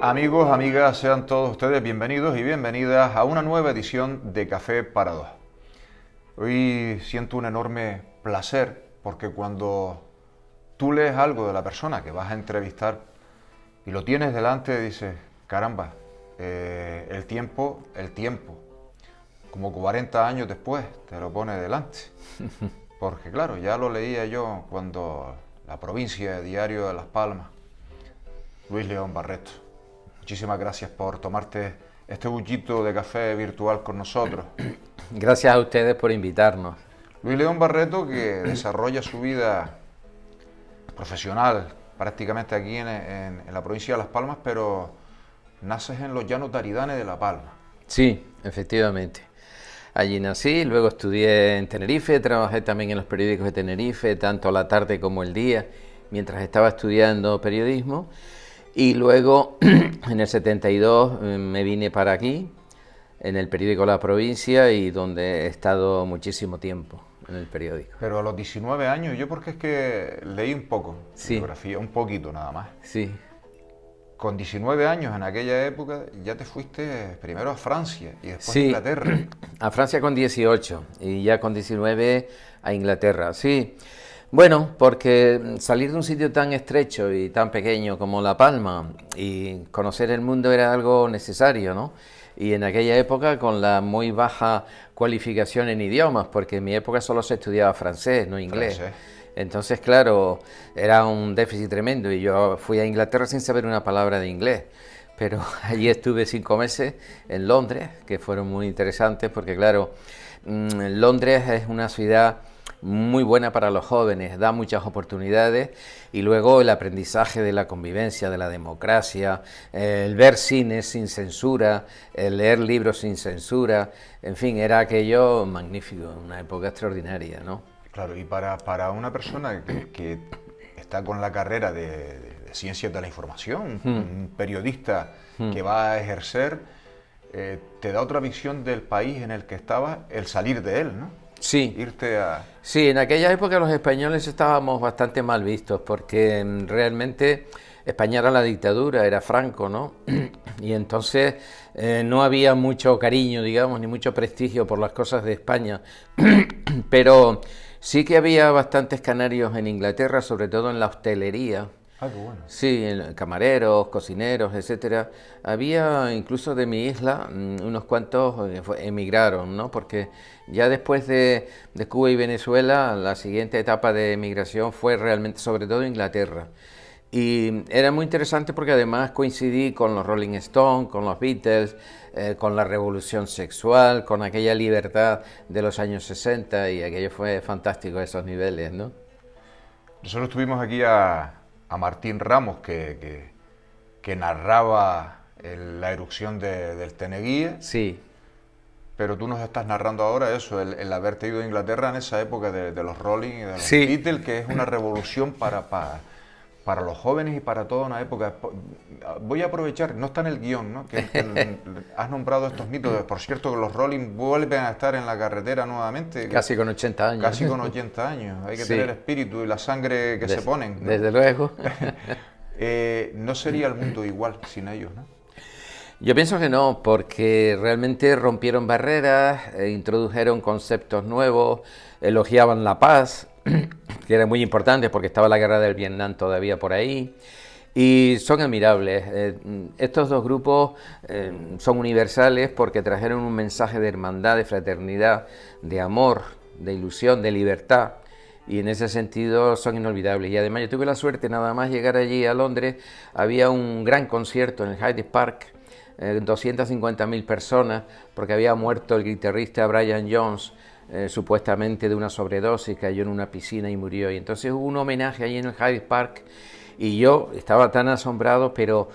Amigos, amigas, sean todos ustedes bienvenidos y bienvenidas a una nueva edición de Café para Dos. Hoy siento un enorme placer porque cuando tú lees algo de la persona que vas a entrevistar y lo tienes delante, dices, caramba, el tiempo, como 40 años después te lo pone delante. Porque claro, ya lo leía yo cuando la provincia, Diario de Las Palmas, Luis León Barreto. Muchísimas gracias por tomarte este bullito de café virtual con nosotros. Gracias a ustedes por invitarnos. Luis León Barreto, que desarrolla su vida profesional prácticamente aquí en la provincia de Las Palmas, pero naces en los llanos de Aridane de La Palma. Sí, efectivamente. Allí nací, luego estudié en Tenerife, trabajé también en los periódicos de Tenerife, tanto la tarde como el día, mientras estaba estudiando periodismo. Y luego, en el 72, me vine para aquí, en el periódico La Provincia, y donde he estado muchísimo tiempo en el periódico. Pero a los 19 años, yo porque es que leí un poco Sí. biografía, un poquito nada más. Sí, Con 19 años en aquella época ya te fuiste primero a Francia y después a sí, Inglaterra. a Francia con 18 y ya con 19 a Inglaterra, sí. Bueno, porque salir de un sitio tan estrecho y tan pequeño como La Palma y conocer el mundo era algo necesario, ¿no? Y en aquella época con la muy baja cualificación en idiomas, porque en mi época solo se estudiaba francés, no inglés. Francés. Entonces, claro, era un déficit tremendo y yo fui a Inglaterra sin saber una palabra de inglés. Pero allí estuve 5 meses en Londres, que fueron muy interesantes porque, claro, Londres es una ciudad muy buena para los jóvenes, da muchas oportunidades y luego el aprendizaje de la convivencia, de la democracia, el ver cine sin censura, el leer libros sin censura, en fin, era aquello magnífico, una época extraordinaria, ¿no? Claro, y para una persona que está con la carrera de ciencias de la información, un periodista que va a ejercer, te da otra visión del país en el que estabas, el salir de él, ¿no? Sí. Irte a... Sí, en aquella época los españoles estábamos bastante mal vistos porque realmente España era la dictadura, era Franco, ¿no? Y entonces no había mucho cariño, digamos, ni mucho prestigio por las cosas de España. Pero sí que había bastantes canarios en Inglaterra, sobre todo en la hostelería. Ah, qué bueno. Sí, camareros, cocineros, etcétera. Había incluso de mi isla unos cuantos emigraron, ¿no? Porque ya después de Cuba y Venezuela, la siguiente etapa de emigración fue realmente, sobre todo Inglaterra. Y era muy interesante porque además coincidí con los Rolling Stones, con los Beatles, con la revolución sexual, con aquella libertad de los años 60 y aquello fue fantástico a esos niveles, ¿no? Nosotros tuvimos aquí a Martín Ramos que narraba la erupción del Teneguía, Sí. pero tú nos estás narrando ahora eso, el haberte ido a Inglaterra en esa época de los Rolling y de los Sí. Beatles, que es una revolución para los jóvenes y para toda una época. Voy a aprovechar, no está en el guión, ¿no? Que has nombrado estos mitos. Por cierto, que los Rolling vuelven a estar en la carretera nuevamente. Casi con 80 años. Casi con 80 años. Hay que Sí. tener espíritu y la sangre que se ponen, ¿no? Desde luego. No sería el mundo igual sin ellos, ¿no? Yo pienso que no, porque realmente rompieron barreras, introdujeron conceptos nuevos, elogiaban la paz, que era muy importante porque estaba la guerra del Vietnam todavía por ahí, y son admirables. Estos dos grupos son universales porque trajeron un mensaje de hermandad, de fraternidad, de amor, de ilusión, de libertad. Y en ese sentido son inolvidables. Y además yo tuve la suerte nada más llegar allí a Londres, había un gran concierto en el Hyde Park, 250.000 personas, porque había muerto el guitarrista Brian Jones, supuestamente de una sobredosis, cayó en una piscina y murió. Y entonces hubo un homenaje allí en el Hyde Park y yo estaba tan asombrado, pero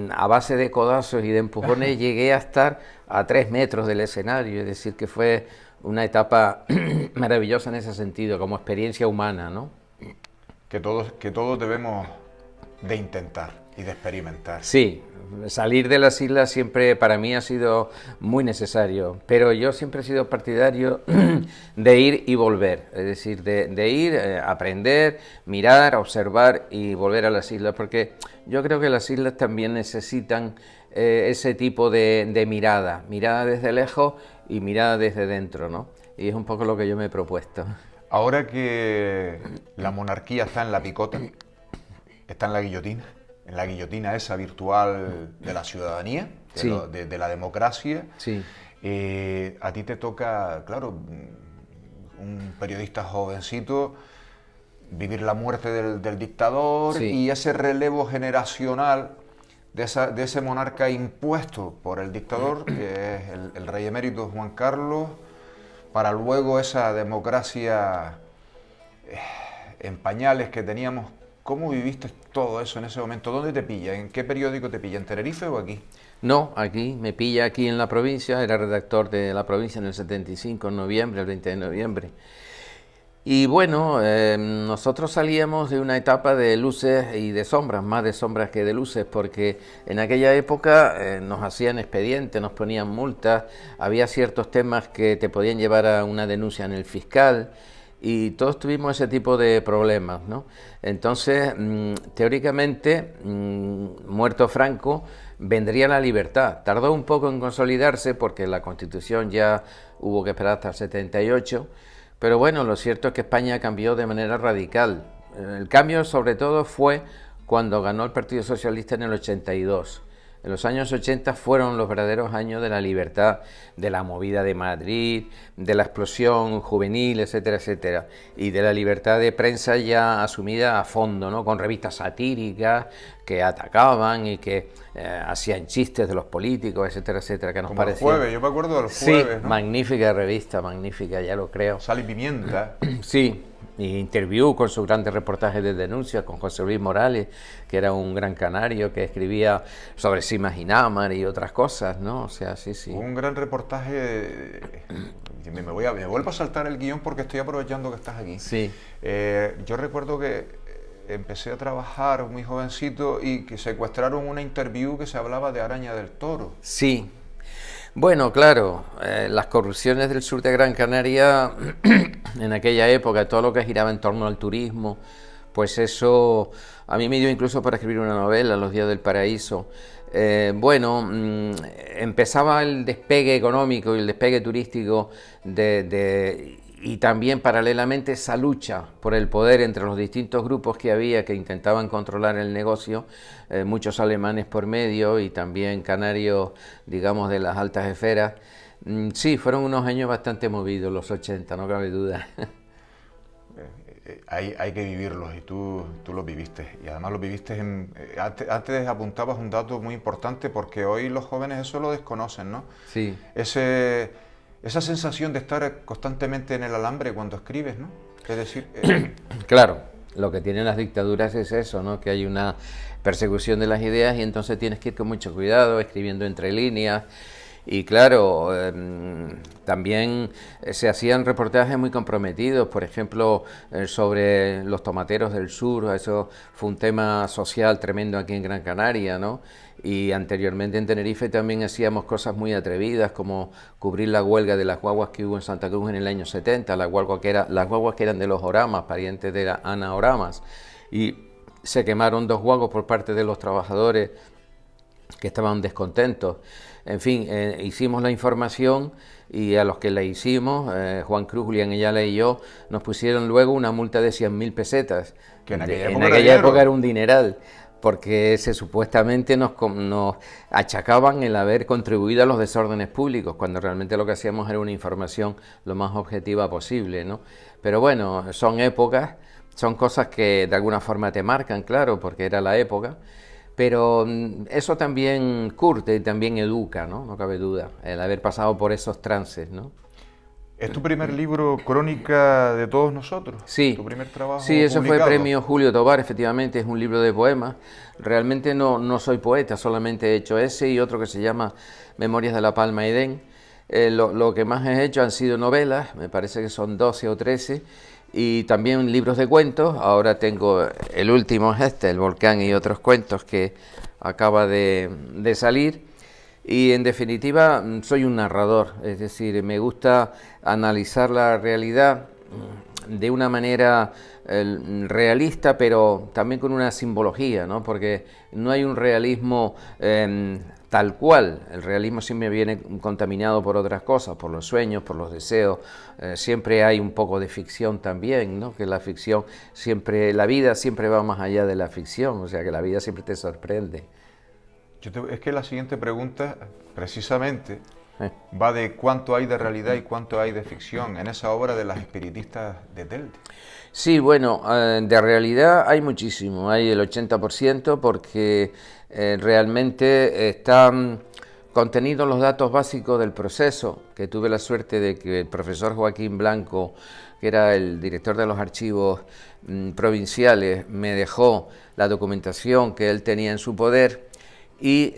a base de codazos y de empujones llegué a estar a 3 metros del escenario, es decir, que fue una etapa maravillosa en ese sentido, como experiencia humana, ¿no? Que todos debemos de intentar. Y de experimentar. Sí, salir de las islas siempre para mí ha sido muy necesario, pero yo siempre he sido partidario de ir y volver, es decir, de ir, aprender, mirar, observar y volver a las islas, porque yo creo que las islas también necesitan ese tipo de mirada, mirada desde lejos y mirada desde dentro, ¿no? Y es un poco lo que yo me he propuesto. Ahora que la monarquía está en la picota, está en la guillotina esa virtual de la ciudadanía, Sí. de la democracia, Sí. a ti te toca, claro, un periodista jovencito, vivir la muerte del dictador Sí. y ese relevo generacional de ese monarca impuesto por el dictador, que es el rey emérito Juan Carlos, para luego esa democracia en pañales que teníamos. ¿Cómo viviste todo eso en ese momento? ¿Dónde te pilla? ¿En qué periódico te pilla? ¿En Tenerife o aquí? No, aquí, me pilla aquí en la provincia, era redactor de la provincia en el 75, en noviembre, el 20 de noviembre. Y bueno, nosotros salíamos de una etapa de luces y de sombras, más de sombras que de luces, porque en aquella época nos hacían expedientes, nos ponían multas, había ciertos temas que te podían llevar a una denuncia en el fiscal, y todos tuvimos ese tipo de problemas, ¿no? Entonces, teóricamente, muerto Franco, vendría la libertad. Tardó un poco en consolidarse porque la Constitución ya hubo que esperar hasta el 78, pero bueno, lo cierto es que España cambió de manera radical. El cambio sobre todo fue cuando ganó el Partido Socialista en el 82. En los años 80 fueron los verdaderos años de la libertad, de la movida de Madrid, de la explosión juvenil, etcétera, etcétera, y de la libertad de prensa ya asumida a fondo, ¿no? Con revistas satíricas que atacaban y que hacían chistes de los políticos, etcétera, etcétera, que nos Como parecían. el jueves, yo me acuerdo del Sí, jueves, ¿no? magnífica revista, magnífica, ya lo creo. Sal y pimienta. Sí, y interview con sus grandes reportajes de denuncia con José Luis Morales, que era un gran canario que escribía sobre Simas y Námar y otras cosas, ¿no? O sea, sí, sí. Un gran reportaje. Me vuelvo a saltar el guión porque estoy aprovechando que estás aquí. Sí. Yo recuerdo que empecé a trabajar muy jovencito y que secuestraron una interview que se hablaba de Araña del Toro. Sí. Bueno, claro, las corrupciones del sur de Gran Canaria, en aquella época, todo lo que giraba en torno al turismo, pues eso a mí me dio incluso para escribir una novela, Los días del paraíso. Empezaba el despegue económico y el despegue turístico y también paralelamente esa lucha por el poder entre los distintos grupos que había que intentaban controlar el negocio, muchos alemanes por medio y también canarios, digamos, de las altas esferas. Sí, fueron unos años bastante movidos, los 80, no cabe duda. Hay que vivirlos y tú los viviste. Y además los viviste antes apuntabas un dato muy importante porque hoy los jóvenes eso lo desconocen, ¿no? Sí. Esa sensación de estar constantemente en el alambre cuando escribes, ¿no? Es decir... Claro, lo que tienen las dictaduras es eso, ¿no? Que hay una persecución de las ideas y entonces tienes que ir con mucho cuidado, escribiendo entre líneas. Y claro, también se hacían reportajes muy comprometidos, por ejemplo, sobre los tomateros del sur, eso fue un tema social tremendo aquí en Gran Canaria, ¿no? Y anteriormente en Tenerife también hacíamos cosas muy atrevidas, como cubrir la huelga de las guaguas que hubo en Santa Cruz en el año 70, las guaguas que eran de los Oramas, parientes de la Ana Oramas, y se quemaron 2 guaguas por parte de los trabajadores que estaban descontentos. En fin, hicimos la información y a los que la hicimos, Juan Cruz, Julián Ayala y yo, nos pusieron luego una multa de 100.000 pesetas. Que en aquella época era un dineral, porque supuestamente nos achacaban el haber contribuido a los desórdenes públicos, cuando realmente lo que hacíamos era una información lo más objetiva posible, ¿no? Pero bueno, son épocas, son cosas que de alguna forma te marcan, claro, porque era la época. Pero eso también curte y también educa, ¿no? No cabe duda, el haber pasado por esos trances, ¿no? ¿Es tu primer libro, Crónica de todos nosotros? Sí. ¿Tu primer trabajo Sí, eso publicado? fue premio Julio Tobar, efectivamente, es un libro de poemas. Realmente no soy poeta, solamente he hecho ese y otro que se llama Memorias de la Palma Edén. Lo que más he hecho han sido novelas, me parece que son 12 o 13, y también libros de cuentos. Ahora tengo el último, El volcán y otros cuentos, que acaba de salir. Y en definitiva soy un narrador, es decir, me gusta analizar la realidad de una manera realista, pero también con una simbología, ¿no? Porque no hay un realismo tal cual. El realismo siempre viene contaminado por otras cosas, por los sueños, por los deseos. Siempre hay un poco de ficción también, ¿no? Que la ficción siempre, la vida siempre va más allá de la ficción, o sea que la vida siempre te sorprende. Es que la siguiente pregunta, precisamente, Eh. va de cuánto hay de realidad y cuánto hay de ficción en esa obra de las espiritistas de Telde. Sí, bueno, de realidad hay muchísimo, hay el 80% porque realmente están contenidos los datos básicos del proceso, que tuve la suerte de que el profesor Joaquín Blanco, que era el director de los archivos provinciales, me dejó la documentación que él tenía en su poder y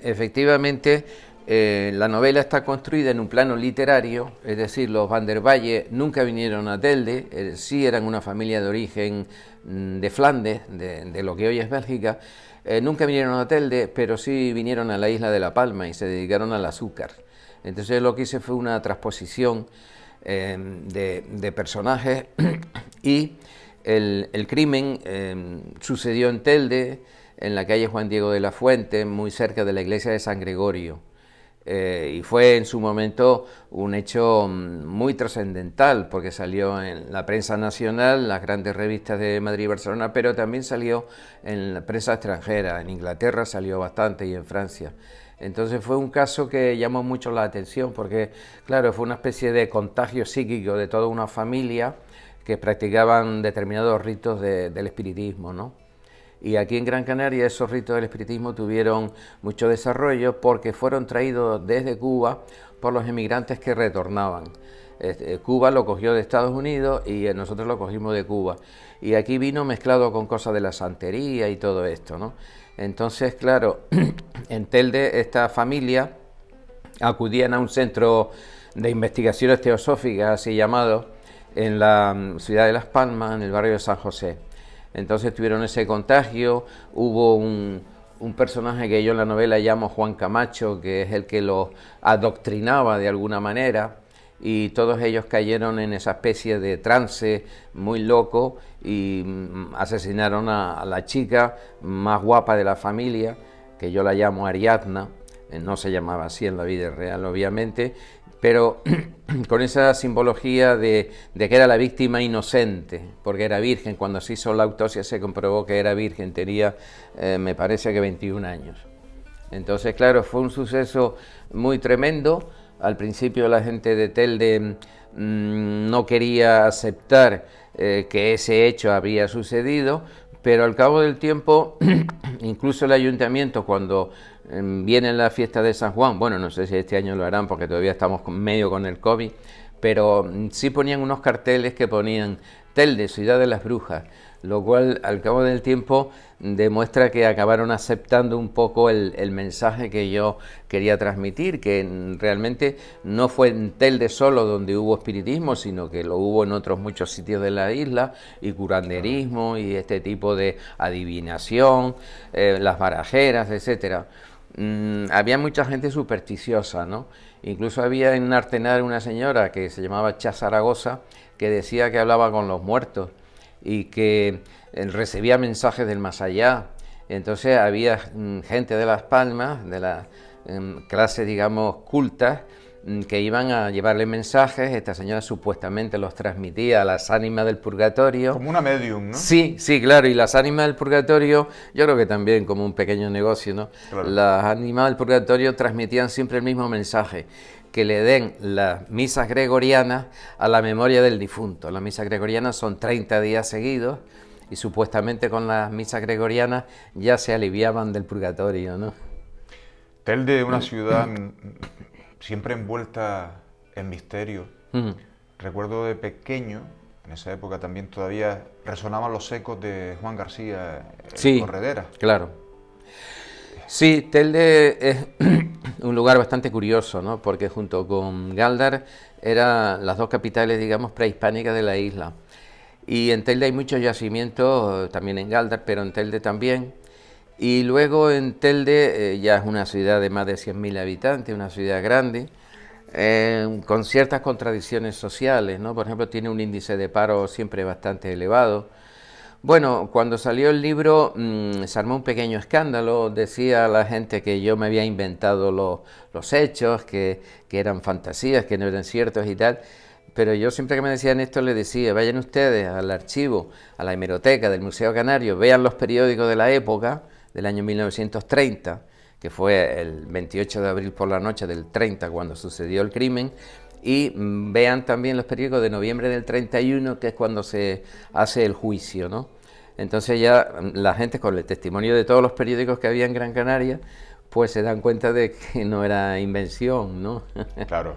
efectivamente la novela está construida en un plano literario, es decir, los Van der Walle nunca vinieron a Telde, sí eran una familia de origen de Flandes, de lo que hoy es Bélgica, nunca vinieron a Telde, pero sí vinieron a la isla de La Palma y se dedicaron al azúcar. Entonces lo que hice fue una transposición de personajes y el crimen sucedió en Telde, en la calle Juan Diego de la Fuente, muy cerca de la iglesia de San Gregorio. Y fue en su momento un hecho muy trascendental, porque salió en la prensa nacional, las grandes revistas de Madrid y Barcelona, pero también salió en la prensa extranjera, en Inglaterra salió bastante y en Francia. Entonces fue un caso que llamó mucho la atención, porque claro, fue una especie de contagio psíquico de toda una familia que practicaban determinados ritos del espiritismo, ¿no? Y aquí en Gran Canaria esos ritos del espiritismo tuvieron mucho desarrollo porque fueron traídos desde Cuba por los emigrantes que retornaban. Cuba lo cogió de Estados Unidos y nosotros lo cogimos de Cuba. Y aquí vino mezclado con cosas de la santería y todo esto, ¿no? Entonces, claro, en Telde esta familia acudían a un centro de investigaciones teosóficas, así llamado, en la ciudad de Las Palmas, en el barrio de San José. Entonces tuvieron ese contagio, hubo un personaje que yo en la novela llamo Juan Camacho, que es el que los adoctrinaba de alguna manera, y todos ellos cayeron en esa especie de trance muy loco y asesinaron a la chica más guapa de la familia, que yo la llamo Ariadna, no se llamaba así en la vida real obviamente, pero con esa simbología de que era la víctima inocente, porque era virgen. Cuando se hizo la autopsia se comprobó que era virgen, tenía, me parece que 21 años. Entonces, claro, fue un suceso muy tremendo. Al principio la gente de Telde no quería aceptar que ese hecho había sucedido, pero al cabo del tiempo, incluso el ayuntamiento, cuando viene la fiesta de San Juan, bueno, no sé si este año lo harán porque todavía estamos medio con el COVID, pero sí ponían unos carteles que ponían Telde, ciudad de las brujas, lo cual al cabo del tiempo demuestra que acabaron aceptando un poco el mensaje que yo quería transmitir, que realmente no fue en Telde solo donde hubo espiritismo, sino que lo hubo en otros muchos sitios de la isla, y curanderismo y este tipo de adivinación, las barajeras, etcétera. Había mucha gente supersticiosa, ¿no? Incluso había en Artenar una señora que se llamaba Cha Zaragoza, que decía que hablaba con los muertos y que recibía mensajes del más allá. Entonces había gente de Las Palmas, de la clase, digamos, cultas, que iban a llevarle mensajes. Esta señora supuestamente los transmitía a las ánimas del purgatorio. Como una medium, ¿no? Sí, sí, claro, y las ánimas del purgatorio, yo creo que también como un pequeño negocio, ¿no? Claro. Las ánimas del purgatorio transmitían siempre el mismo mensaje, que le den las misas gregorianas a la memoria del difunto. Las misas gregorianas son 30 días seguidos y supuestamente con las misas gregorianas ya se aliviaban del purgatorio, ¿no? Telde es una ciudad siempre envuelta en misterio. Recuerdo de pequeño, en esa época también todavía resonaban los ecos de Juan García en sí, Corredera. Claro. Sí, Telde es un lugar bastante curioso, ¿no? Porque junto con Gáldar eran las dos capitales, digamos, prehispánicas de la isla. Y en Telde hay muchos yacimientos, también en Gáldar, pero en Telde también. Y luego en Telde ya es una ciudad de más de 100.000 habitantes, una ciudad grande, con ciertas contradicciones sociales, ¿no? Por ejemplo, tiene un índice de paro siempre bastante elevado. Bueno, cuando salió el libro se armó un pequeño escándalo, decía la gente que yo me había inventado los hechos, que eran fantasías, que no eran ciertos y tal, pero yo siempre que me decían esto les decía, vayan ustedes al archivo, a la hemeroteca del Museo Canario, vean los periódicos de la época, del año 1930, que fue el 28 de abril por la noche del 30 cuando sucedió el crimen, y vean también los periódicos de noviembre del 31, que es cuando se hace el juicio, ¿no? Entonces ya la gente, con el testimonio de todos los periódicos que había en Gran Canaria, pues se dan cuenta de que no era invención, ¿no? Claro,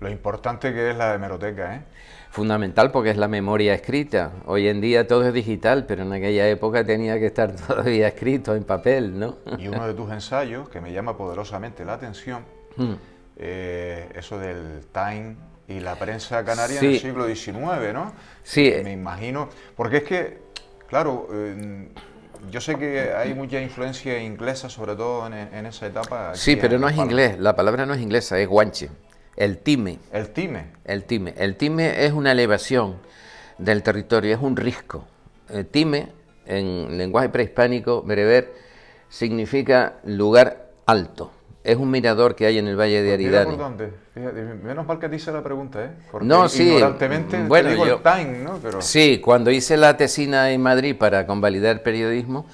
lo importante que es la hemeroteca, ¿eh? Fundamental, porque es la memoria escrita. Hoy en día todo es digital, pero en aquella época tenía que estar todavía escrito en papel, ¿no? Y uno de tus ensayos, que me llama poderosamente la atención, eso del Time y la prensa canaria en el siglo XIX, ¿no? Sí. Me imagino, porque es que, claro, yo sé que hay mucha influencia inglesa, sobre todo en esa etapa. Sí, pero no es inglés, la palabra no es inglesa, es guanche. El time. El time. El time. El time es una elevación del territorio, es un risco. El time, en lenguaje prehispánico, bereber, significa lugar alto. Es un mirador que hay en el Valle de Aridane. ¿Por dónde? Fíjate, menos mal que te hice la pregunta, ¿eh? Porque no, sí. Ignorantemente bueno, te digo el time, ¿no? Pero... Sí, cuando hice la tesina en Madrid para convalidar periodismo,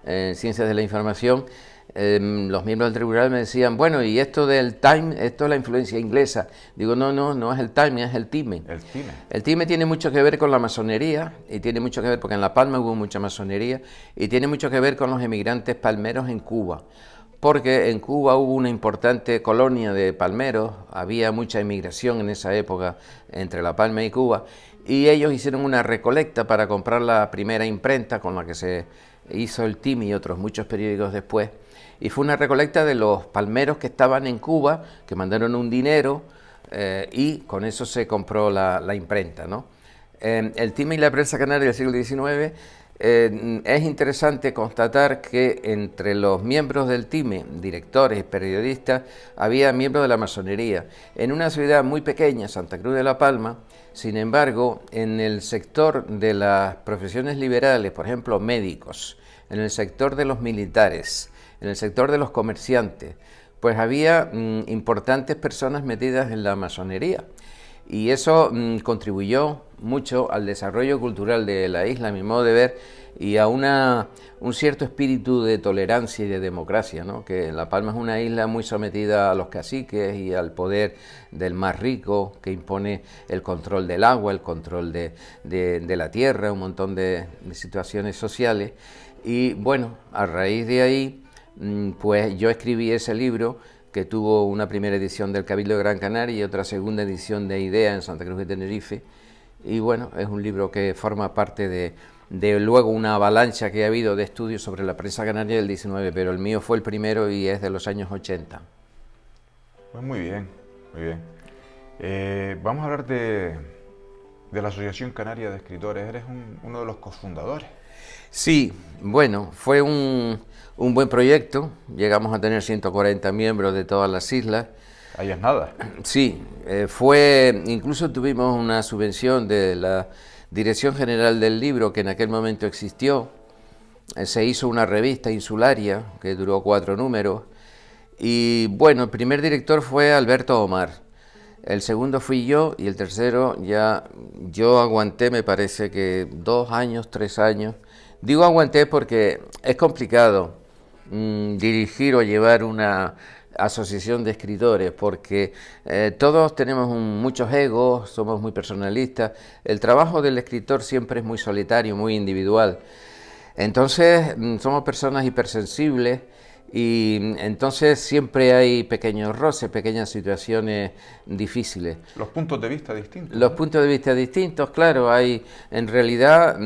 Ciencias de la Información, los miembros del tribunal me decían, bueno, y esto del time, esto es la influencia inglesa. Digo, no es el time, es el time. El time. El time tiene mucho que ver con la masonería, y tiene mucho que ver, porque en La Palma hubo mucha masonería, y tiene mucho que ver con los emigrantes palmeros en Cuba. Porque en Cuba hubo una importante colonia de palmeros, había mucha emigración en esa época entre La Palma y Cuba, y ellos hicieron una recolecta para comprar la primera imprenta con la que se hizo el time y otros muchos periódicos después. Y fue una recolecta de los palmeros que estaban en Cuba, que mandaron un dinero y con eso se compró la imprenta, ¿no? El time y la prensa canaria del siglo XIX, es interesante constatar que entre los miembros del time, directores y periodistas, había miembros de la masonería. En una ciudad muy pequeña, Santa Cruz de la Palma, sin embargo, en el sector de las profesiones liberales, por ejemplo, médicos, en el sector de los militares, en el sector de los comerciantes, pues había importantes personas metidas en la masonería. Y eso contribuyó mucho al desarrollo cultural de la isla, a mi modo de ver, y a un cierto espíritu de tolerancia y de democracia, ¿no? Que La Palma es una isla muy sometida a los caciques y al poder del más rico, que impone el control del agua, el control de la tierra, un montón de situaciones sociales. Y bueno, a raíz de ahí, pues yo escribí ese libro, que tuvo una primera edición del Cabildo de Gran Canaria y otra segunda edición de IDEA en Santa Cruz de Tenerife. Y bueno, es un libro que forma parte de luego una avalancha que ha habido de estudios sobre la prensa canaria del 19, pero el mío fue el primero y es de los años 80. Pues muy bien, muy bien. Vamos a hablar de la Asociación Canaria de Escritores. Eres uno de los cofundadores. Sí, bueno, fue un buen proyecto. Llegamos a tener 140 miembros de todas las islas. Ahí es nada. Sí, incluso tuvimos una subvención de la Dirección General del Libro, que en aquel momento existió. Se hizo una revista insularia que duró 4 números. Y bueno, el primer director fue Alberto Omar. El segundo fui yo y el tercero ya yo aguanté, me parece que 2 años, 3 años. Digo aguanté porque es complicado dirigir o llevar una asociación de escritores, porque todos tenemos muchos egos, somos muy personalistas. El trabajo del escritor siempre es muy solitario, muy individual. Entonces somos personas hipersensibles y entonces siempre hay pequeños roces, pequeñas situaciones difíciles. Los puntos de vista distintos. Los puntos de vista distintos, claro, hay en realidad...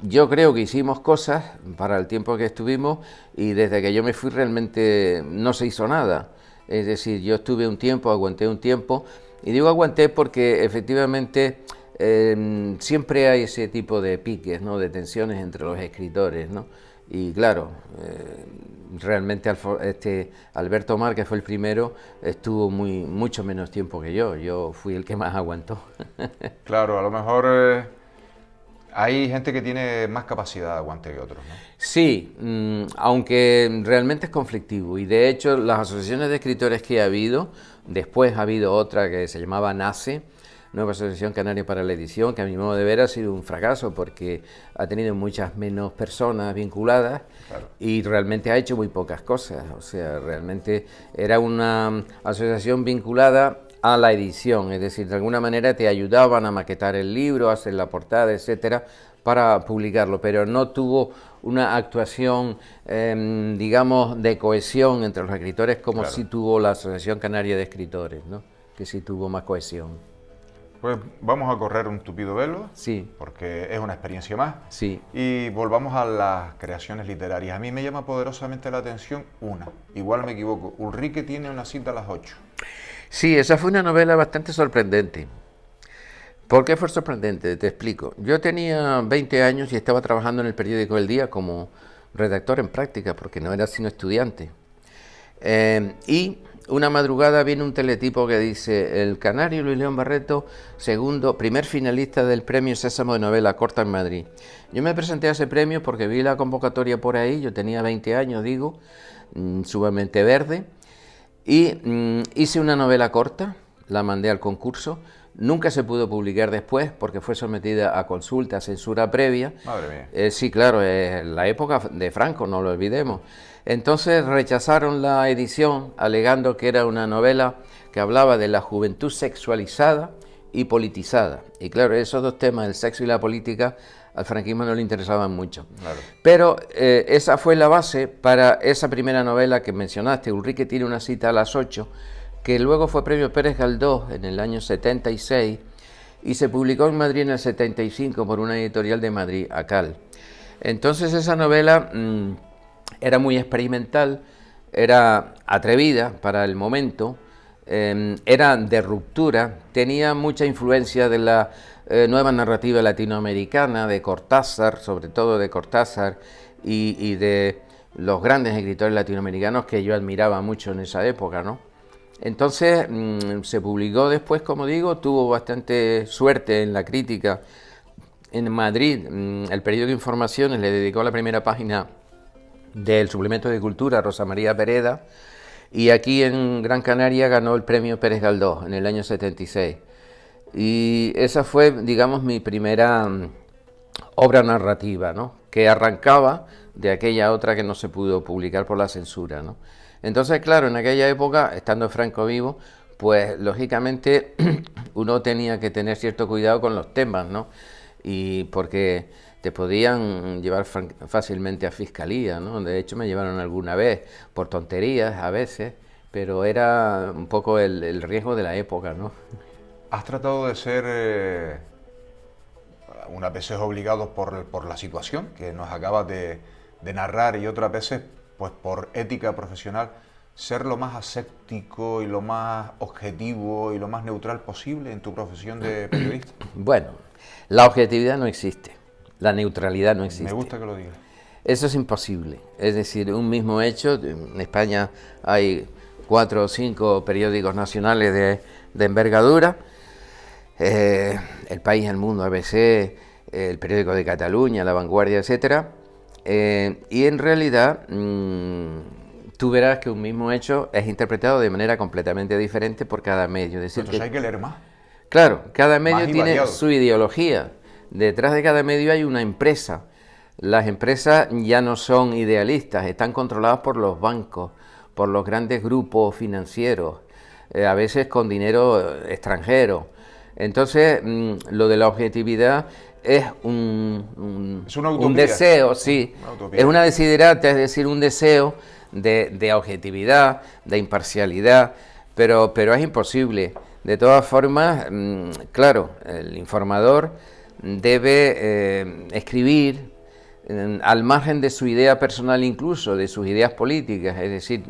yo creo que hicimos cosas para el tiempo que estuvimos y desde que yo me fui realmente no se hizo nada. Es decir, yo estuve un tiempo, aguanté un tiempo, y digo aguanté porque efectivamente siempre hay ese tipo de piques, ¿no? De tensiones entre los escritores, ¿no? Y claro, realmente Alberto Mar, que fue el primero, estuvo mucho menos tiempo que yo fui el que más aguantó. Claro, a lo mejor hay gente que tiene más capacidad de aguante que otros, ¿no? Sí, aunque realmente es conflictivo y de hecho las asociaciones de escritores que ha habido, después ha habido otra que se llamaba NACE, Nueva Asociación Canaria para la Edición, que a mi modo de ver ha sido un fracaso porque ha tenido muchas menos personas vinculadas. Claro. Y realmente ha hecho muy pocas cosas, o sea, realmente era una asociación vinculada a la edición, es decir, de alguna manera te ayudaban a maquetar el libro, a hacer la portada, etcétera, para publicarlo, pero no tuvo una actuación, digamos, de cohesión entre los escritores como claro. Sí tuvo la Asociación Canaria de Escritores, ¿no? Que sí tuvo más cohesión. Pues vamos a correr un tupido velo, sí. Porque es una experiencia más, sí. Y volvamos a las creaciones literarias. A mí me llama poderosamente la atención una, igual me equivoco, Ulrique tiene una cita a las 8. Sí, esa fue una novela bastante sorprendente. ¿Por qué fue sorprendente? Te explico. Yo tenía 20 años y estaba trabajando en el periódico El Día como redactor en práctica, porque no era sino estudiante. Y una madrugada viene un teletipo que dice: el canario Luis León Barreto, primer finalista del premio Sésamo de novela corta en Madrid. Yo me presenté a ese premio porque vi la convocatoria por ahí, yo tenía 20 años, sumamente verde, y hice una novela corta, la mandé al concurso, nunca se pudo publicar después porque fue sometida a consulta, censura previa. Madre mía. Sí, claro, es la época de Franco, no lo olvidemos. Entonces rechazaron la edición alegando que era una novela que hablaba de la juventud sexualizada y politizada. Y claro, esos dos temas, el sexo y la política, al franquismo no le interesaban mucho. Claro. Pero esa fue la base para esa primera novela que mencionaste, Ulrique tiene una cita a las 8, que luego fue premio Pérez Galdós en el año 76 y se publicó en Madrid en el 75 por una editorial de Madrid, ACAL. Entonces esa novela era muy experimental, era atrevida para el momento, era de ruptura, tenía mucha influencia de la nueva narrativa latinoamericana, de Cortázar, sobre todo de Cortázar, y de los grandes escritores latinoamericanos que yo admiraba mucho en esa época, ¿no? Entonces se publicó después, como digo, tuvo bastante suerte en la crítica. En Madrid, el periódico Informaciones le dedicó la primera página del suplemento de cultura a Rosa María Pereda, y aquí en Gran Canaria ganó el premio Pérez Galdós en el año 76. Y esa fue, digamos, mi primera obra narrativa, ¿no? Que arrancaba de aquella otra que no se pudo publicar por la censura, ¿no? Entonces, claro, en aquella época, estando Franco vivo, pues lógicamente uno tenía que tener cierto cuidado con los temas, ¿no? Y porque te podían llevar fácilmente a fiscalía, ¿no? De hecho, me llevaron alguna vez por tonterías a veces, pero era un poco el riesgo de la época, ¿no? ¿Has tratado de ser, unas veces obligados por la situación que nos acabas de narrar y otras veces pues por ética profesional, ser lo más aséptico y lo más objetivo y lo más neutral posible en tu profesión de periodista? Bueno, la objetividad no existe, la neutralidad no existe. Me gusta que lo digas. Eso es imposible, es decir, un mismo hecho, en España hay 4 o 5 periódicos nacionales de envergadura, El País, El Mundo, ABC, el Periódico de Cataluña, La Vanguardia, etcétera. Y en realidad tú verás que un mismo hecho es interpretado de manera completamente diferente por cada medio. Es decir, entonces hay que leer más. Claro, cada medio tiene variado. Su ideología. Detrás de cada medio hay una empresa. Las empresas ya no son idealistas, están controladas por los bancos, por los grandes grupos financieros, a veces con dinero extranjero. Entonces, lo de la objetividad es un deseo, sí, es una desiderata, es decir, un deseo de objetividad, de imparcialidad, pero es imposible. De todas formas, claro, el informador debe escribir al margen de su idea personal incluso, de sus ideas políticas, es decir,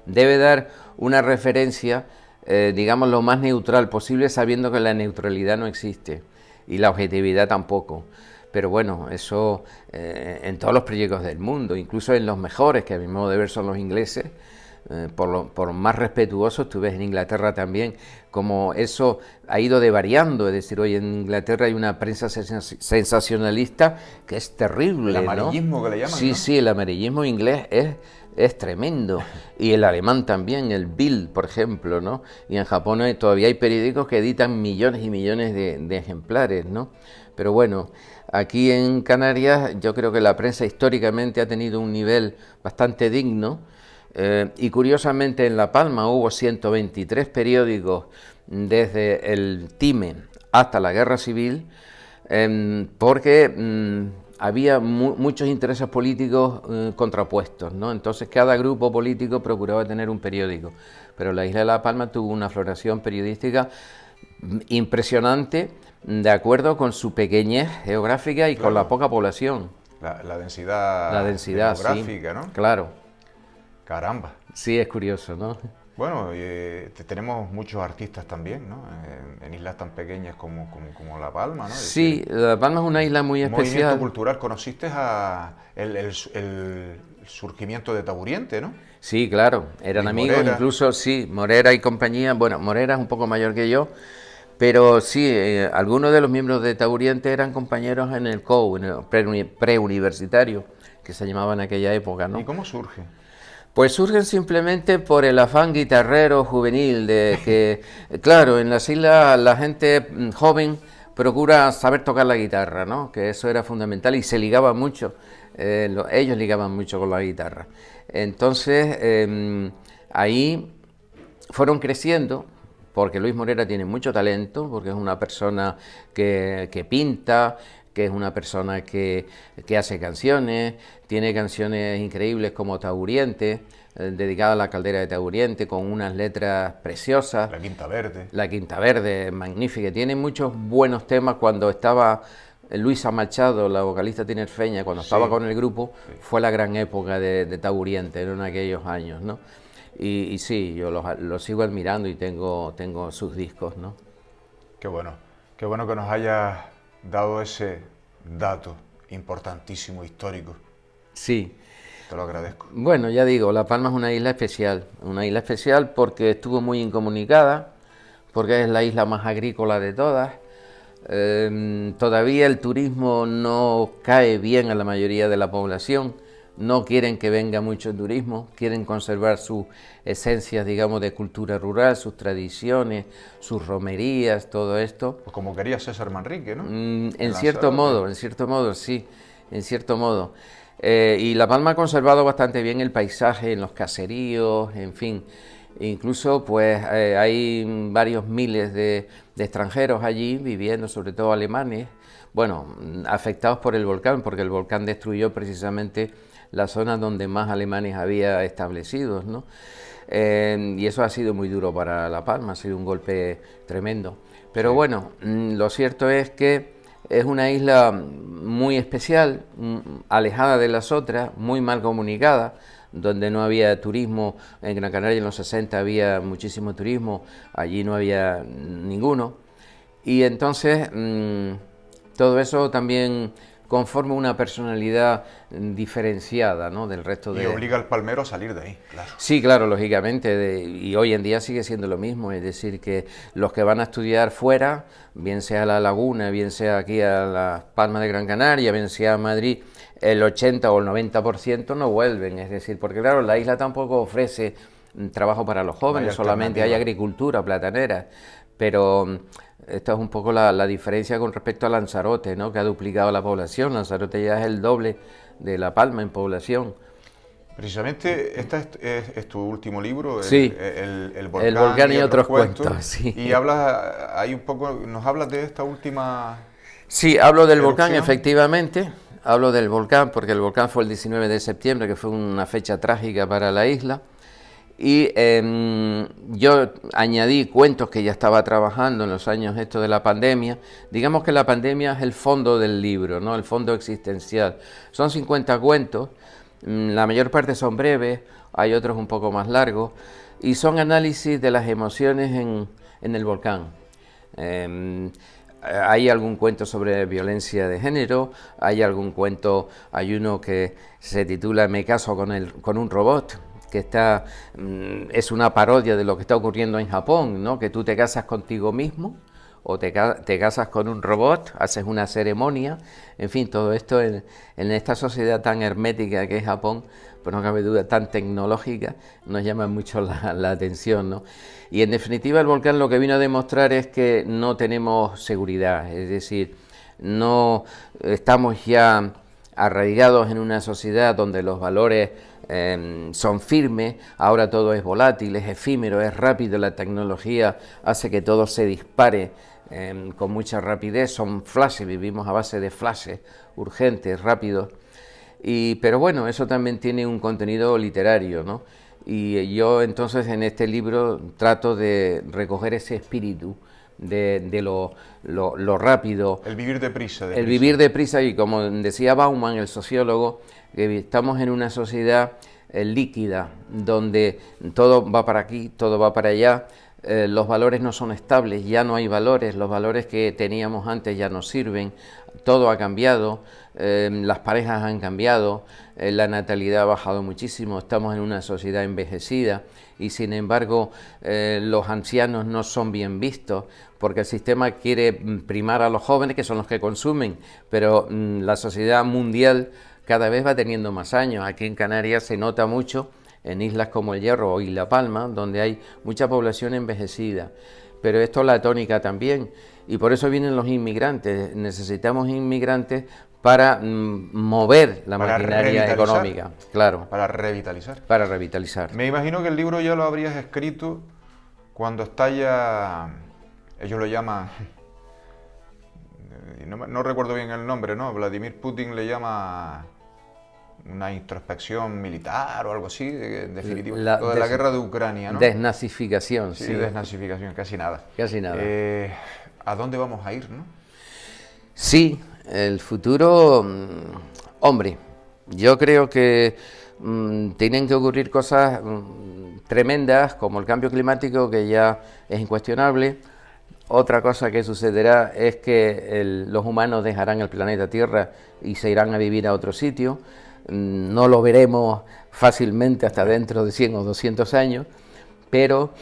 debe dar una referencia, digamos, lo más neutral posible, sabiendo que la neutralidad no existe y la objetividad tampoco. Pero bueno, eso en todos los proyectos del mundo, incluso en los mejores, que a mi modo de ver son los ingleses, por más respetuosos, tú ves en Inglaterra también como eso ha ido devariando, es decir, hoy en Inglaterra hay una prensa sensacionalista que es terrible, el amarillismo, ¿no? Que le llaman, sí, ¿no? Sí, el amarillismo inglés es tremendo, y el alemán también, el Bild, por ejemplo, ¿no? Y en Japón todavía hay periódicos que editan millones y millones de ejemplares, ¿no? Pero bueno, aquí en Canarias yo creo que la prensa históricamente ha tenido un nivel bastante digno, y curiosamente en La Palma hubo 123 periódicos desde el Time hasta la Guerra Civil, porque había muchos intereses políticos contrapuestos, ¿no? Entonces cada grupo político procuraba tener un periódico, pero la isla de La Palma tuvo una floración periodística impresionante, de acuerdo con su pequeñez geográfica y con la poca población. La densidad demográfica, sí, ¿no? Claro. Caramba. Sí, es curioso, ¿no? Bueno, tenemos muchos artistas también, ¿no? En islas tan pequeñas como La Palma, ¿no? Sí, La Palma es una isla muy especial. Movimiento cultural. ¿Conociste el surgimiento de Taburiente, no? Sí, claro, eran amigos, Morera. Incluso sí, Morera y compañía. Bueno, Morera es un poco mayor que yo, pero sí, algunos de los miembros de Taburiente eran compañeros en el COU, en el preuniversitario, que se llamaba en aquella época, ¿no? ¿Y cómo surge? Pues surgen simplemente por el afán guitarrero juvenil de que, claro, en las islas la gente joven procura saber tocar la guitarra, ¿no? Que eso era fundamental y se ligaba mucho, ellos ligaban mucho con la guitarra. Entonces, ahí fueron creciendo, porque Luis Morera tiene mucho talento, porque es una persona que pinta, que es una persona que hace canciones, tiene canciones increíbles como Taburiente, dedicada a la caldera de Taburiente, con unas letras preciosas. La Quinta Verde. La Quinta Verde, magnífica. Tiene muchos buenos temas. Cuando estaba Luisa Machado, la vocalista tinerfeña, cuando estaba con el grupo, fue la gran época de Taburiente en aquellos años, ¿no? Y sí, yo lo sigo admirando y tengo sus discos, ¿no? Qué bueno que nos hayas dado ese dato importantísimo, histórico. Sí. Te lo agradezco. Bueno, ya digo, La Palma es una isla especial porque estuvo muy incomunicada, porque es la isla más agrícola de todas. Todavía el turismo no cae bien a la mayoría de la población, no quieren que venga mucho turismo, quieren conservar sus esencias, digamos, de cultura rural, sus tradiciones, sus romerías, todo esto. Pues como quería César Manrique, ¿no? En cierto modo, sí, en cierto modo. Y La Palma ha conservado bastante bien el paisaje en los caseríos, en fin. Incluso pues hay varios miles de extranjeros allí viviendo, sobre todo alemanes, bueno, afectados por el volcán, porque el volcán destruyó precisamente la zona donde más alemanes había establecidos, ¿no? Y eso ha sido muy duro para La Palma, ha sido un golpe tremendo. Pero bueno, lo cierto es que es una isla muy especial, alejada de las otras, muy mal comunicada, donde no había turismo. En Gran Canaria en los 60 había muchísimo turismo, allí no había ninguno. Y entonces todo eso también conforma una personalidad diferenciada, ¿no?, del resto de... Y obliga al palmero a salir de ahí, claro. Sí, claro, lógicamente, y hoy en día sigue siendo lo mismo, es decir, que los que van a estudiar fuera, bien sea a La Laguna, bien sea aquí a Las Palmas de Gran Canaria, bien sea a Madrid, el 80 o el 90% no vuelven, es decir, porque claro, la isla tampoco ofrece trabajo para los jóvenes, solamente hay agricultura platanera, pero... Esta es un poco la diferencia con respecto a Lanzarote, ¿no?, que ha duplicado la población. Lanzarote ya es el doble de La Palma en población. Precisamente, este es tu último libro, Sí, el volcán y otros cuentos. Sí. Y hablas, hay un poco, nos hablas de esta última... Sí, hablo del erupción. Volcán, efectivamente. Hablo del volcán porque el volcán fue el 19 de septiembre, que fue una fecha trágica para la isla. Y yo añadí cuentos que ya estaba trabajando en los años estos de la pandemia. Digamos que la pandemia es el fondo del libro, ¿no? El fondo existencial. Son 50 cuentos, la mayor parte son breves, hay otros un poco más largos, y son análisis de las emociones en el volcán. Hay algún cuento sobre violencia de género, hay algún cuento, hay uno que se titula Me caso con un robot, que es una parodia de lo que está ocurriendo en Japón, ¿no? Que tú te casas contigo mismo o te casas con un robot, haces una ceremonia, en fin, todo esto en esta sociedad tan hermética que es Japón, pues no cabe duda, tan tecnológica, nos llama mucho la atención, ¿no? Y en definitiva el volcán lo que vino a demostrar es que no tenemos seguridad, es decir, no estamos ya arraigados en una sociedad donde los valores son firmes, ahora todo es volátil, es efímero, es rápido, la tecnología hace que todo se dispare con mucha rapidez, son flashes, vivimos a base de flashes urgentes, rápidos, pero bueno, eso también tiene un contenido literario, ¿no? Y yo entonces en este libro trato de recoger ese espíritu de lo rápido. El vivir deprisa. El vivir deprisa, y como decía Bauman, el sociólogo, que estamos en una sociedad líquida, donde todo va para aquí, todo va para allá, los valores no son estables, ya no hay valores, los valores que teníamos antes ya no sirven, todo ha cambiado, las parejas han cambiado, la natalidad ha bajado muchísimo, estamos en una sociedad envejecida y sin embargo los ancianos no son bien vistos porque el sistema quiere primar a los jóvenes, que son los que consumen, pero la sociedad mundial cada vez va teniendo más años. Aquí en Canarias se nota mucho, en islas como El Hierro y La Palma, donde hay mucha población envejecida. Pero esto es la tónica también, y por eso vienen los inmigrantes. Necesitamos inmigrantes para mover la maquinaria económica. Claro. Para revitalizar. Para revitalizar. Me imagino que el libro ya lo habrías escrito cuando estalla, ellos lo llaman, no recuerdo bien el nombre, ¿no? Vladimir Putin le llama una introspección militar o algo así, en definitiva. Lo de la guerra de Ucrania, ¿no? Desnazificación, sí. Sí, desnazificación, casi nada. Casi nada. ¿A dónde vamos a ir, no? Sí, el futuro, hombre, yo creo que tienen que ocurrir cosas tremendas, como el cambio climático, que ya es incuestionable. Otra cosa que sucederá es que los humanos dejarán el planeta Tierra y se irán a vivir a otro sitio. No lo veremos fácilmente hasta dentro de 100 o 200 años, pero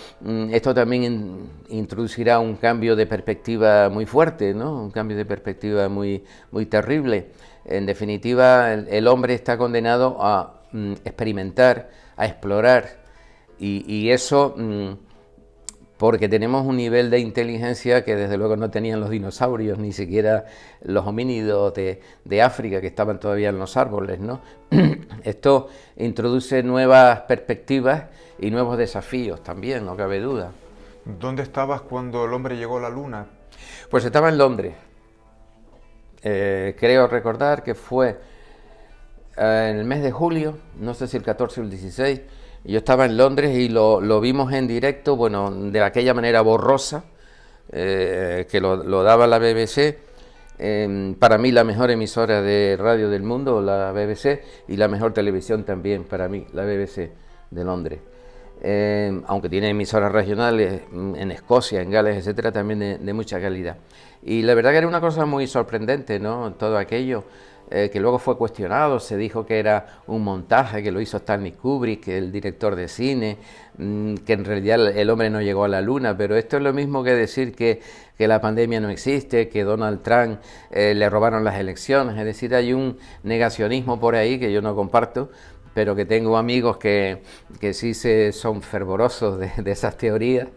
esto también introducirá un cambio de perspectiva muy fuerte, ¿no? Un cambio de perspectiva muy, muy terrible. En definitiva, el hombre está condenado a experimentar, a explorar, y eso porque tenemos un nivel de inteligencia que desde luego no tenían los dinosaurios, ni siquiera los homínidos de África, que estaban todavía en los árboles, ¿no? Esto introduce nuevas perspectivas y nuevos desafíos también, no cabe duda. ¿Dónde estabas cuando el hombre llegó a la Luna? Pues estaba en Londres. Creo recordar que fue en el mes de julio, no sé si el 14 o el 16, yo estaba en Londres y lo vimos en directo, bueno, de aquella manera borrosa, que lo daba la BBC, para mí la mejor emisora de radio del mundo, la BBC, y la mejor televisión también para mí, la BBC de Londres. Aunque tiene emisoras regionales en Escocia, en Gales, etcétera, también de mucha calidad. Y la verdad que era una cosa muy sorprendente, ¿no? Todo aquello, que luego fue cuestionado, se dijo que era un montaje, que lo hizo Stanley Kubrick, el director de cine, que en realidad el hombre no llegó a la luna, pero esto es lo mismo que decir que la pandemia no existe, que Donald Trump le robaron las elecciones, es decir, hay un negacionismo por ahí que yo no comparto, pero que tengo amigos que sí son fervorosos de esas teorías.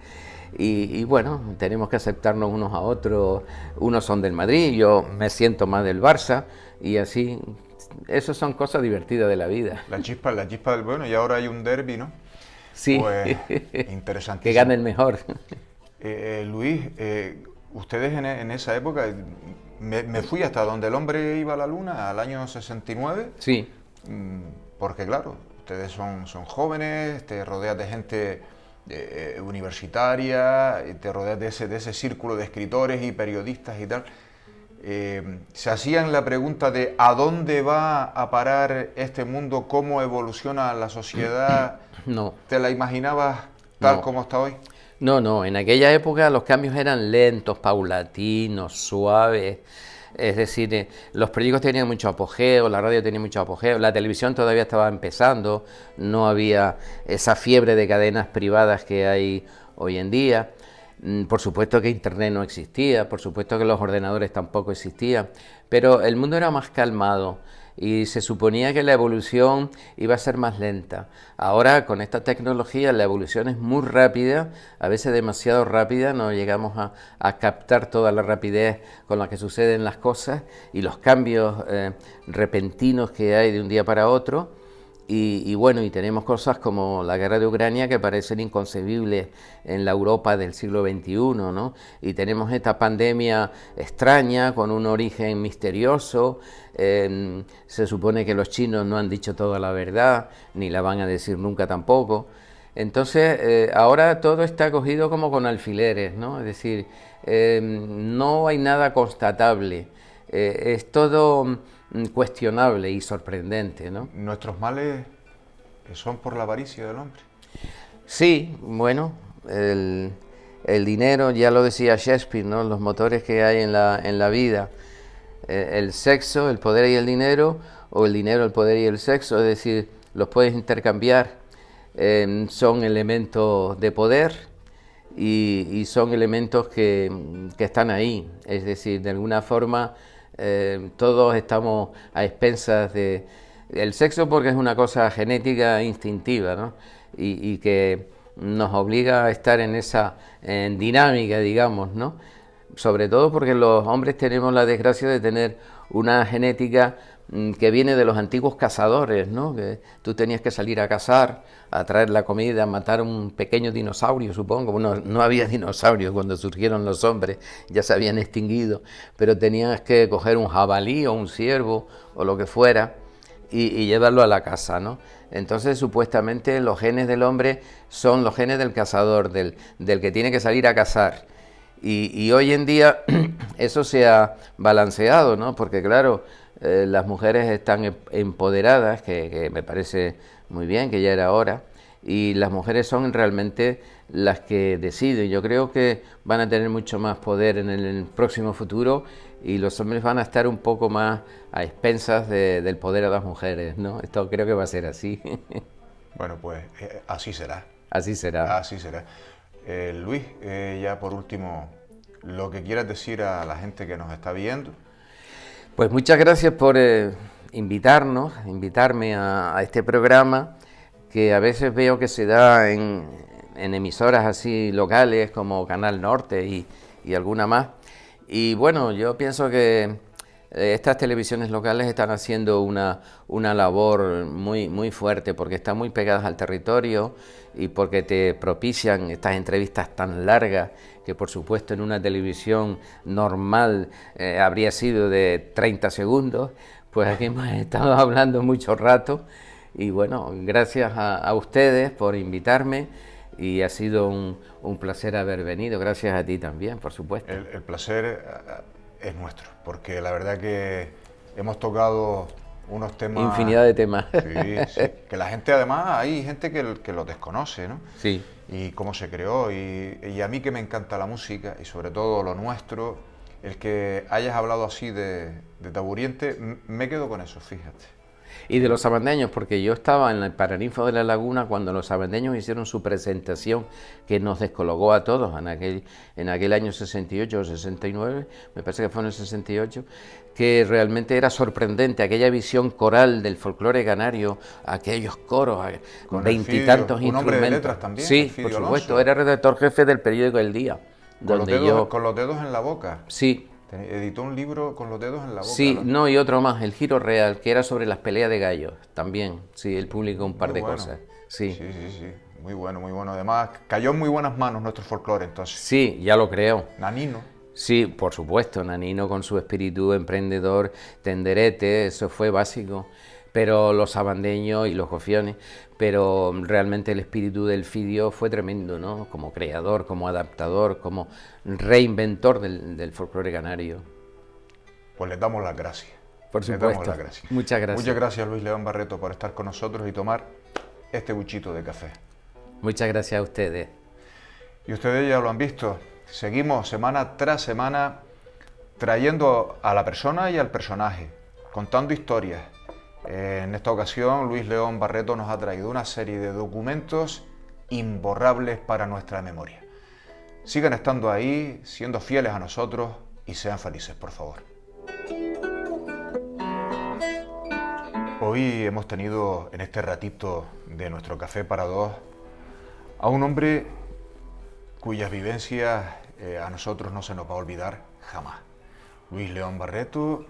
Y bueno, tenemos que aceptarnos unos a otros. Unos son del Madrid, yo me siento más del Barça, y así, eso son cosas divertidas de la vida. La chispa del bueno, y ahora hay un derbi, ¿no? Sí, pues, interesantísimo. Que gane el mejor. Luis, ustedes en esa época, me fui hasta donde el hombre iba a la luna, al año 69. Sí. Porque claro, ustedes son jóvenes, te rodeas de gente universitaria, te rodeas de ese círculo de escritores y periodistas y tal. Se hacían la pregunta de ¿a dónde va a parar este mundo? ¿Cómo evoluciona la sociedad? No. ¿Te la imaginabas tal No. como está hoy? No, en aquella época los cambios eran lentos, paulatinos, suaves. Es decir, los periódicos tenían mucho apogeo, la radio tenía mucho apogeo, la televisión todavía estaba empezando, no había esa fiebre de cadenas privadas que hay hoy en día. Por supuesto que Internet no existía, por supuesto que los ordenadores tampoco existían, pero el mundo era más calmado y se suponía que la evolución iba a ser más lenta. Ahora, con esta tecnología, la evolución es muy rápida, a veces demasiado rápida, no llegamos a captar toda la rapidez con la que suceden las cosas y los cambios repentinos que hay de un día para otro. Y bueno, y tenemos cosas como la guerra de Ucrania que parecen inconcebibles en la Europa del siglo XXI, ¿no? Y tenemos esta pandemia extraña con un origen misterioso. Se supone que los chinos no han dicho toda la verdad, ni la van a decir nunca tampoco. Entonces, ahora todo está cogido como con alfileres, ¿no? Es decir, no hay nada constatable. Es todo cuestionable y sorprendente, ¿no? ¿Nuestros males son por la avaricia del hombre? Sí, bueno, el dinero, ya lo decía Shakespeare, ¿no? Los motores que hay en la vida, el sexo, el poder y el dinero, o el dinero, el poder y el sexo, es decir, los puedes intercambiar, son elementos de poder y son elementos que están ahí, es decir, de alguna forma todos estamos a expensas de el sexo porque es una cosa genética instintiva, ¿no? Y que nos obliga a estar en esa dinámica, digamos, ¿no? Sobre todo porque los hombres tenemos la desgracia de tener una genética que viene de los antiguos cazadores, ¿no? Que tú tenías que salir a cazar, a traer la comida, a matar un pequeño dinosaurio, supongo. Bueno, no había dinosaurios cuando surgieron los hombres, ya se habían extinguido, pero tenías que coger un jabalí o un ciervo o lo que fuera y llevarlo a la casa, ¿no? Entonces, supuestamente, los genes del hombre son los genes del cazador, del que tiene que salir a cazar. Y hoy en día eso se ha balanceado, ¿no? Porque, claro, las mujeres están empoderadas, que me parece muy bien, que ya era hora, y las mujeres son realmente las que deciden. Yo creo que van a tener mucho más poder en el próximo futuro y los hombres van a estar un poco más a expensas del poder de las mujeres, ¿no? Esto creo que va a ser así. Bueno, pues así será. Así será. Así será. Luis, ya por último, lo que quieras decir a la gente que nos está viendo. Pues muchas gracias por invitarme a este programa, que a veces veo que se da en emisoras así locales como Canal Norte y alguna más. Y bueno, yo pienso que estas televisiones locales están haciendo una labor muy fuerte porque están muy pegadas al territorio y porque te propician estas entrevistas tan largas que por supuesto en una televisión normal habría sido de 30 segundos, pues aquí hemos estado hablando mucho rato y bueno, gracias a ustedes por invitarme y ha sido un placer haber venido, gracias a ti también, por supuesto. El placer es nuestro, porque la verdad que hemos tocado unos temas... Infinidad de temas. Sí, que la gente además, hay gente que lo desconoce, ¿no? Sí. Y cómo se creó, y a mí que me encanta la música, y sobre todo lo nuestro, el que hayas hablado así de Taburiente, me quedo con eso, fíjate. Y de los sabandeños, porque yo estaba en el Paraninfo de la Laguna cuando los sabandeños hicieron su presentación que nos descolocó a todos en aquel año 68 o 69, me parece que fue en el 68, que realmente era sorprendente aquella visión coral del folclore canario, aquellos coros con veintitantos instrumentos. Un hombre de letras también. Sí, por supuesto, era redactor jefe del periódico El Día. Con los dedos en la boca. Sí. Editó un libro con los dedos en la boca. Sí, ¿no? Y otro más, El Giro Real, que era sobre las peleas de gallos, también. Sí, él publicó un par de cosas. Sí. Sí. Muy bueno. Además, cayó en muy buenas manos nuestro folclore, entonces. Sí, ya lo creo. Nanino. Sí, por supuesto, Nanino con su espíritu emprendedor, tenderete, eso fue básico. pero los sabandeños y los gofiones, pero realmente el espíritu del Fidio fue tremendo, ¿no? Como creador, como adaptador, como reinventor del folclore canario. Pues les damos las gracias. Por supuesto. Muchas gracias. Muchas gracias, Luis León Barreto, por estar con nosotros y tomar este buchito de café. Muchas gracias a ustedes. Y ustedes ya lo han visto. Seguimos semana tras semana trayendo a la persona y al personaje, contando historias. En esta ocasión, Luis León Barreto nos ha traído una serie de documentos imborrables para nuestra memoria. Sigan estando ahí, siendo fieles a nosotros y sean felices, por favor. Hoy hemos tenido en este ratito de nuestro Café para Dos a un hombre cuyas vivencias a nosotros no se nos va a olvidar jamás. Luis León Barreto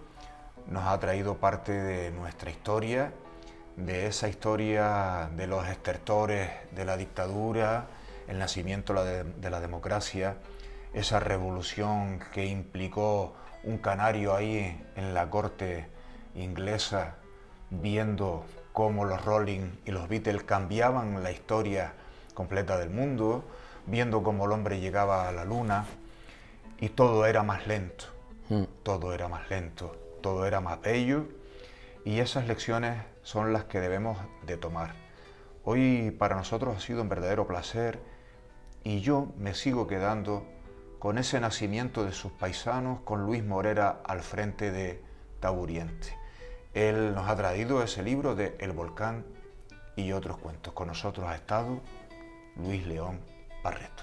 nos ha traído parte de nuestra historia, de esa historia de los estertores de la dictadura, el nacimiento de la democracia, esa revolución que implicó un canario ahí en la corte inglesa, viendo cómo los Rolling y los Beatles cambiaban la historia completa del mundo, viendo cómo el hombre llegaba a la luna y todo era más lento, todo era más lento, todo era más bello y esas lecciones son las que debemos de tomar. Hoy para nosotros ha sido un verdadero placer y yo me sigo quedando con ese nacimiento de sus paisanos, con Luis Morera al frente de Taburiente. Él nos ha traído ese libro de El Volcán y otros cuentos. Con nosotros ha estado Luis León Barreto.